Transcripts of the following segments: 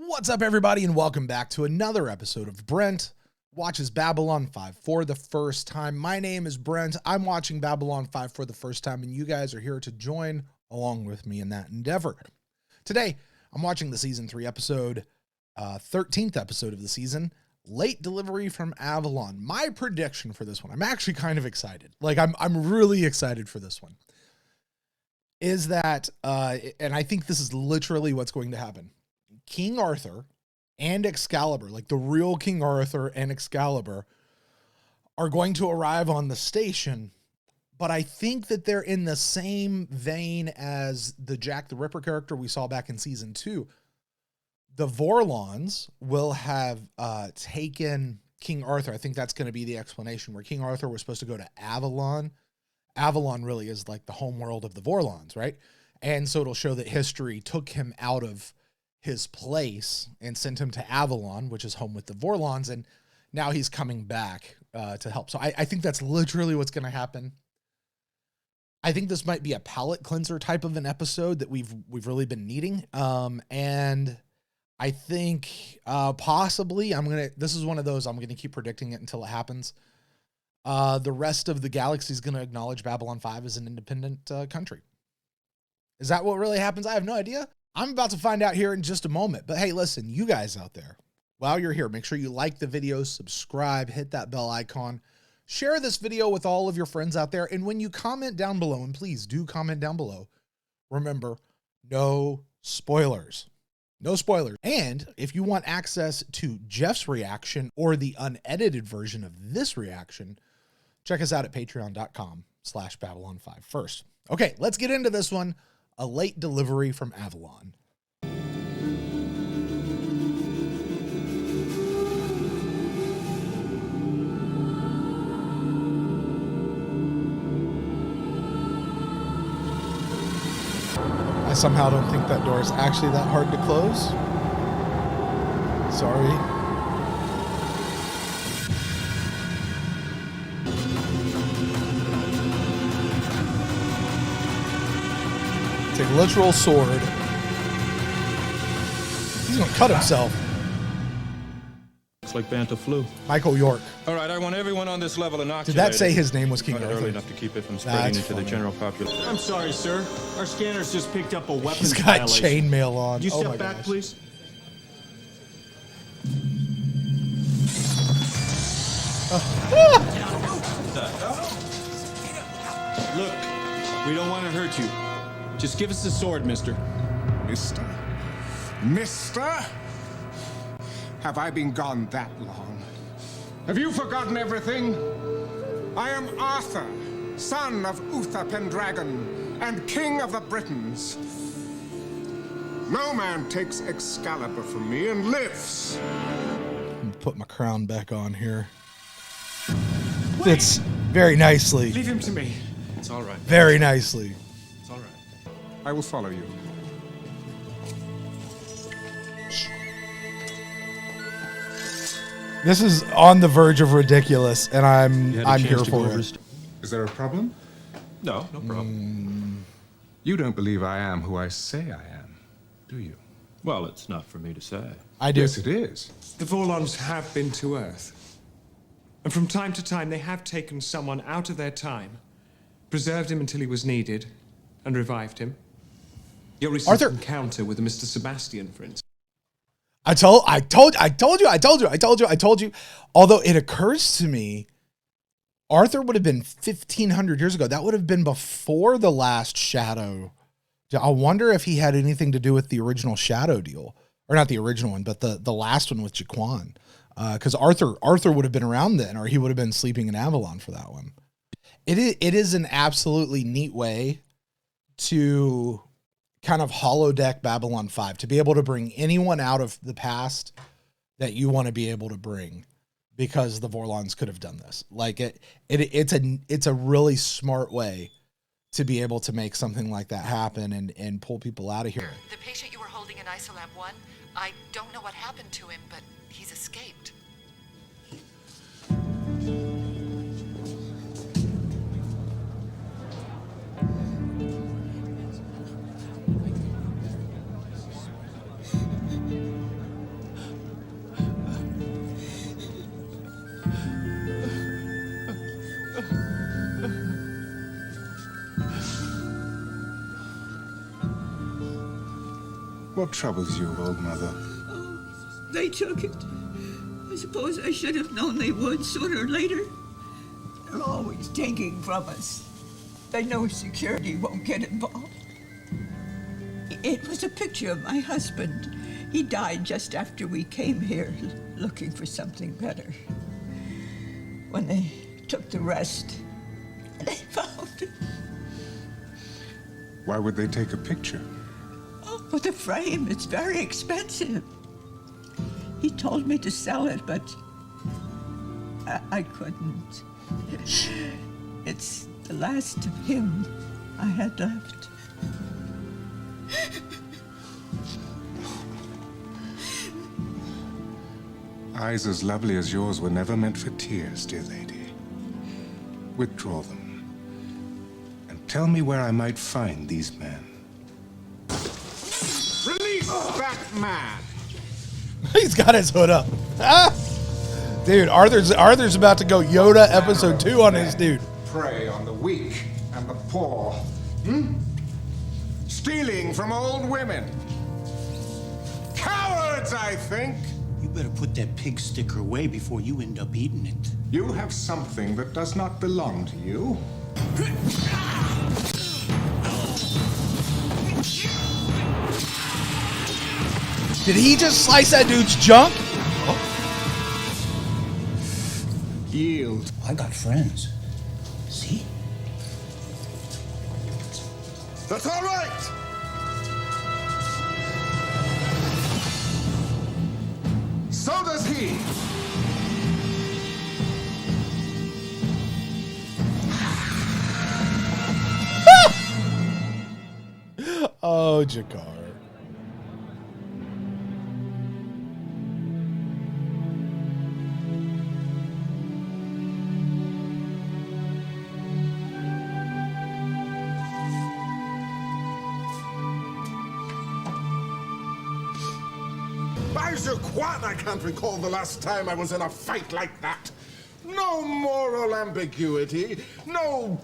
What's up, everybody, and welcome back to another episode of Brent Watches Babylon 5 for the first time. My name is Brent. I'm watching Babylon 5 for the first time, and you guys are here to join along with me in that endeavor. Today, I'm watching the Season 3 episode, 13th episode of the season, Late Delivery from Avalon. My prediction for this one, I'm actually kind of excited. Like, I'm really excited for this one. Is that, and I think this is literally what's going to happen. King Arthur and Excalibur, like the real King Arthur and Excalibur, are going to arrive on the station, but I think that they're in the same vein as the Jack the Ripper character we saw back in season 2. The Vorlons will have taken King Arthur. I think that's going to be the explanation, where King Arthur was supposed to go to Avalon. Avalon really is like the home world of the Vorlons, right? And so it'll show that history took him out of his place and sent him to Avalon, which is home with the Vorlons, and now he's coming back to help. So I think that's literally what's going to happen. I think this might be a palate cleanser type of an episode that we've really been needing. And I think possibly this is one of those, I'm going to keep predicting it until it happens. The rest of the galaxy is going to acknowledge Babylon 5 as an independent country. Is that what really happens? I have no idea. I'm about to find out here in just a moment. But hey, listen, you guys out there, while you're here, make sure you like the video, subscribe, hit that bell icon, share this video with all of your friends out there. And when you comment down below, and please do comment down below, remember, no spoilers. No spoilers. And if you want access to Jeff's reaction or the unedited version of this reaction, check us out at patreon.com/Babylon5 first. Okay, let's get into this one. A Late Delivery from Avalon. I somehow don't think that door is actually that hard to close. Sorry. It's a literal sword. He's gonna cut himself. It's like Banta flu. Michael York. All right, I want everyone on this level inoculated. Did that say his name was King Arthur? Early enough to keep it from spreading into the general population. I'm sorry, sir. Our scanners just picked up a weapons He's got violation. chainmail on. Could you Oh step my back, gosh. please? Look, we don't want to hurt you. Just give us the sword, mister. Mister? Mister? Have I been gone that long? Have you forgotten everything? I am Arthur, son of Uther Pendragon, and king of the Britons. No man takes Excalibur from me and lives. I'm gonna put my crown back on here. Fits very nicely. Leave him to me. It's all right. Very nicely. It's all right. I will follow you. This is on the verge of ridiculous, and I'm here for it. Is there a problem? No problem. You don't believe I am who I say I am, do you? Well, it's not for me to say. I do. Yes, it is. The Vorlons have been to Earth. And from time to time, they have taken someone out of their time, preserved him until he was needed, and revived him. Your recent Arthur. encounter with Mr. Sebastian, for instance. I told you. Although it occurs to me, Arthur would have been 1,500 years ago. That would have been before the last Shadow. I wonder if he had anything to do with the original Shadow deal, or not the original one, but the last one with Jaquan. Because Arthur would have been around then, or he would have been sleeping in Avalon for that one. It is an absolutely neat way to kind of holodeck Babylon 5, to be able to bring anyone out of the past that you want to be able to bring, because the Vorlons could have done this. Like it's a really smart way to be able to make something like that happen and pull people out of here. The patient you were holding in Isolab 1, I don't know what happened to him, but he's escaped. What troubles you, old mother? They took it. I suppose I should have known they would sooner or later. They're always taking from us. They know security won't get involved. It was a picture of my husband. He died just after we came here, looking for something better. When they took the rest, they found it. Why would they take a picture? Oh, but the frame, it's very expensive. He told me to sell it, but I couldn't. It's the last of him I had left. Eyes as lovely as yours were never meant for tears, dear lady. Withdraw them. And tell me where I might find these men. Release that man! He's got his hood up. Ah! Dude, Arthur's about to go Yoda episode 2 on his dude. Prey on the weak and the poor. Stealing from old women. Cowards, I think. You better put that pig sticker away before you end up eating it. You have something that does not belong to you. Did he just slice that dude's junk? Yield. I got friends. See? That's all right. So does he. Oh, Jakar. By Jaquan, I can't recall the last time I was in a fight like that. No moral ambiguity, no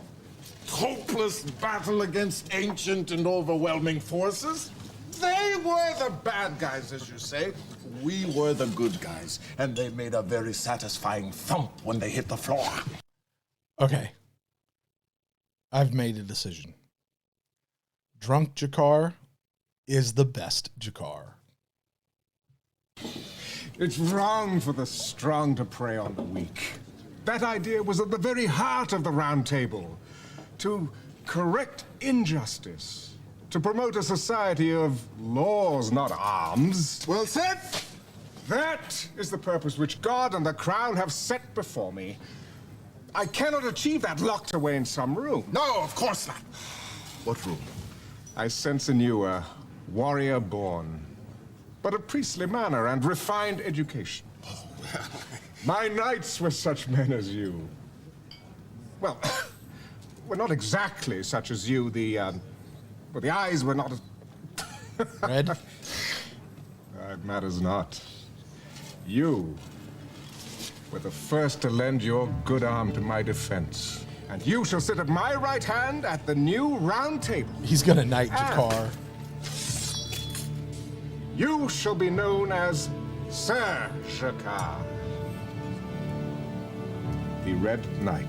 hopeless battle against ancient and overwhelming forces. They were the bad guys, as you say. We were the good guys, and they made a very satisfying thump when they hit the floor. Okay. I've made a decision. Drunk Jakar is the best Jakar. It's wrong for the strong to prey on the weak. That idea was at the very heart of the Round Table. To correct injustice. To promote a society of laws, not arms. Well said. That is the purpose which God and the Crown have set before me. I cannot achieve that locked away in some room. No, of course not. What room? I sense in you a warrior born, but of priestly manner and refined education. Oh, well. My knights were such men as you. Well, we're not exactly such as you. The eyes were not as... Red? It matters not. You were the first to lend your good arm to my defense. And you shall sit at my right hand at the new Round Table. He's gonna knight Jakar. You shall be known as Sir Jakar, the Red Knight.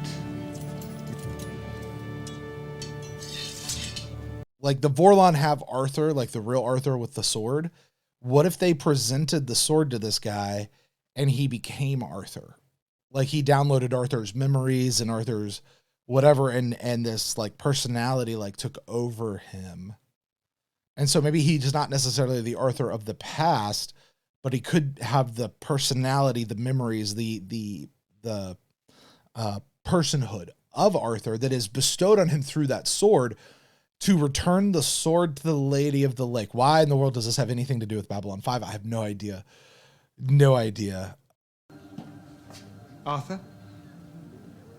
Like the Vorlon have Arthur, like the real Arthur with the sword. What if they presented the sword to this guy and he became Arthur? Like he downloaded Arthur's memories and Arthur's whatever, and this like personality like took over him. And so maybe he's not necessarily the Arthur of the past, but he could have the personality, the memories, the personhood of Arthur that is bestowed on him through that sword to return the sword to the Lady of the Lake. Why in the world does this have anything to do with Babylon 5? I have no idea. No idea. Arthur,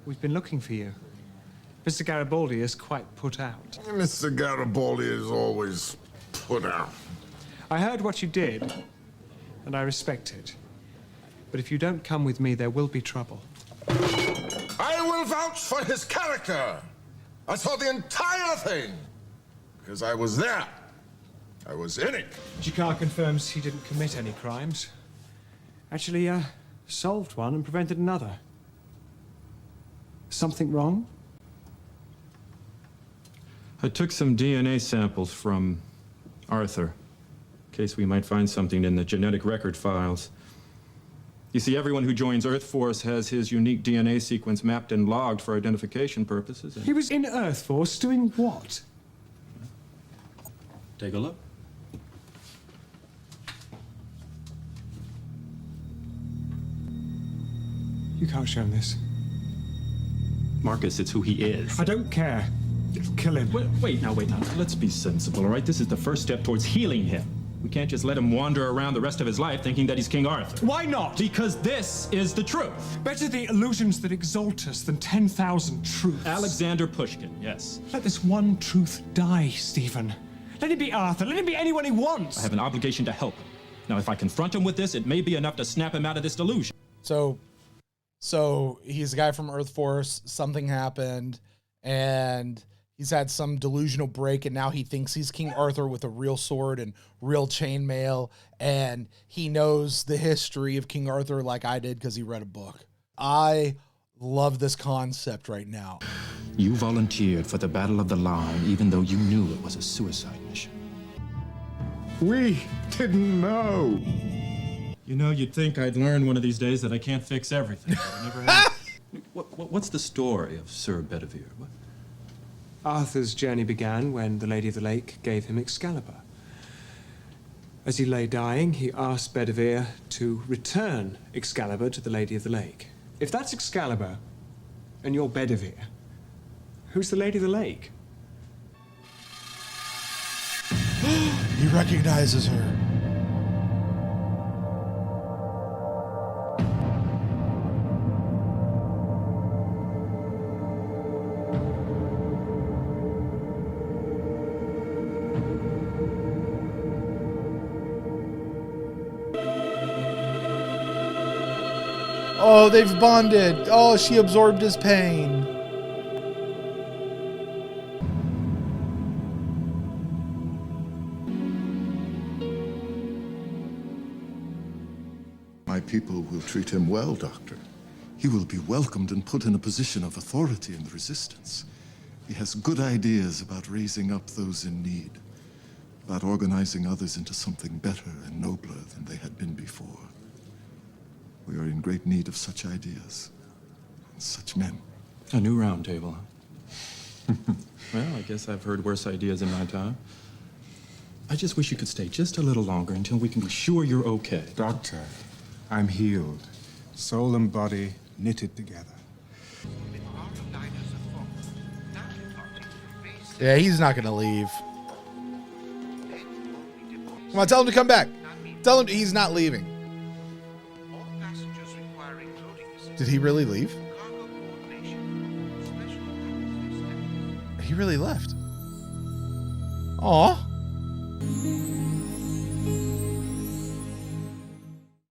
we've been looking for you. Mr. Garibaldi is quite put out. Mr. Garibaldi is always put out. I heard what you did, and I respect it. But if you don't come with me, there will be trouble. I will vouch for his character. I saw the entire thing, because I was there. I was in it. Jakar confirms he didn't commit any crimes. Actually, solved one and prevented another. Something wrong? I took some DNA samples from Arthur, in case we might find something in the genetic record files. You see, everyone who joins Earth Force has his unique DNA sequence mapped and logged for identification purposes. He was in Earth Force doing what? Take a look. You can't show him this. Marcus, it's who he is. I don't care. Kill him. Wait now. Let's be sensible, all right? This is the first step towards healing him. We can't just let him wander around the rest of his life thinking that he's King Arthur. Why not? Because this is the truth. Better the illusions that exalt us than 10,000 truths. Alexander Pushkin, yes. Let this one truth die, Stephen. Let it be Arthur. Let it be anyone he wants. I have an obligation to help him. Now, if I confront him with this, it may be enough to snap him out of this delusion. So he's a guy from Earth Force. Something happened, and he's had some delusional break, and now he thinks he's King Arthur with a real sword and real chainmail, and he knows the history of King Arthur like I did because he read a book. I love this concept right now. You volunteered for the Battle of the Line, even though you knew it was a suicide mission. We didn't know. You know, you'd think I'd learn one of these days that I can't fix everything, but I never have. What's the story of Sir Bedivere? What? Arthur's journey began when the Lady of the Lake gave him Excalibur. As he lay dying, he asked Bedivere to return Excalibur to the Lady of the Lake. If that's Excalibur, and you're Bedivere, who's the Lady of the Lake? He recognizes her. Oh, they've bonded. Oh, she absorbed his pain. My people will treat him well, Doctor. He will be welcomed and put in a position of authority in the Resistance. He has good ideas about raising up those in need, about organizing others into something better and nobler than they had been before. We are in great need of such ideas, and such men. A new round table, huh? Well, I guess I've heard worse ideas in my time. I just wish you could stay just a little longer until we can be sure you're okay. Doctor, I'm healed. Soul and body knitted together. Yeah, he's not gonna leave. Come on, tell him to come back. Tell him he's not leaving. Did he really leave? He really left. Aw.